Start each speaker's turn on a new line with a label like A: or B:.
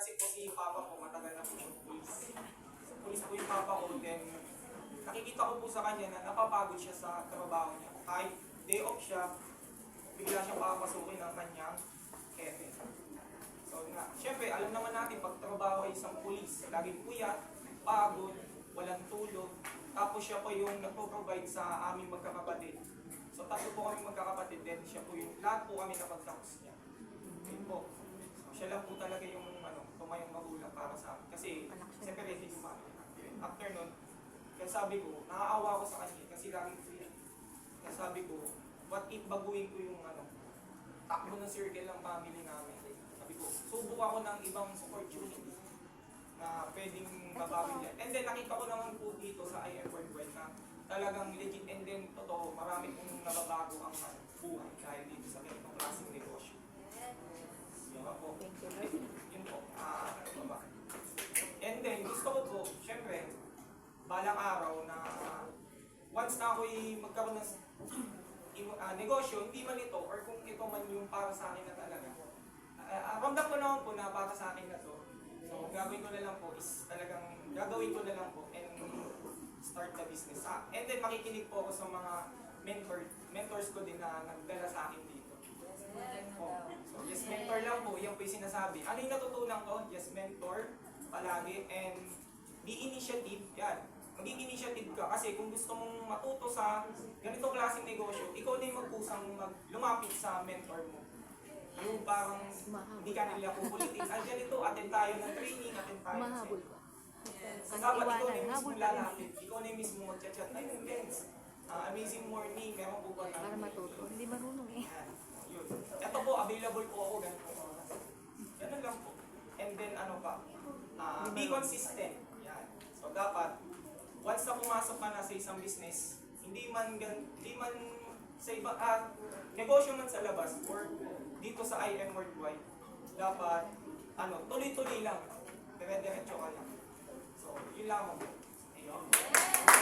A: Kasi po si Papa ko, matagal na po siyang police. So, police po yung Papa ko, then nakikita ko po sa kanya na napapagod siya sa trabaho niya. Kahit day off siya, bigla siyang papapasukin ng kanyang hepe. So nga, syempre, alam naman natin, pag trabaho ay isang police, laging puyat, pagod, walang tulog, tapos siya po yung nagpo-provide sa aming magkakapatid. So tatlo po kami magkakapatid, then siya po yung, lahat po kami napagtapos niya. Yun po. So, siya lang po talaga yung tumayong magulang para sa amin. Kasi, siyempre, hindi lumaki. After nun, kaya sabi ko, naaawa ko sa kanya kasi laging free. Kaya sabi ko, what if baguhin ko yung takbo ng circle ng family namin. Sabi ko, subok ako ng ibang opportunity na pwedeng babawin yan. And then nakita ko naman po dito sa IM Worldwide na talagang legit and then totoo, marami pong nababago ang buhay dahil dito sa ganitong klaseng negosyo. Yun po. Yun po. Ano ba? And then gusto ko po, syempre, balang araw na once na ako'y magkaroon ng negosyo, hindi man ito or kung ito man yung para sa akin na talaga. Ramdam ko naman po na para sa akin na to. So, gagawin ko na lang po is talagang gagawin ko na lang po and start the business. And then makikinig po ako sa mga mentors ko din na nagdala sa akin dito. So, yes, mentor lang po, yung po yung sinasabi. Ano yung natutunan ko? Yes, mentor palagi and be initiative. Yan. Maging initiative ka kasi kung gusto mong matuto sa ganitong klaseng negosyo, ikaw na yung magkusang lumapit sa mentor mo. Yung parang hindi ka nila pupulitin. Ay, ganito, attend tayo ng training, attend tayo ng seminar. So, dapat ikaw na yung mismo lalapit. Ikaw na yung mismo mag-chat. Ay, friends, amazing morning, meron po ba
B: Para matuto. Hindi marunong eh.
A: Yun. Ito po, available po ako ganito. Ganun lang po. And then ano pa, be consistent. Yan. So, dapat, once na pumasok ka na sa isang business, hindi man sa iba, negosyo man sa labas or dito sa IM Worldwide, dapat tuloy-tuloy lang, dire-diretso ka lang. So, yun lang ako. Ayun.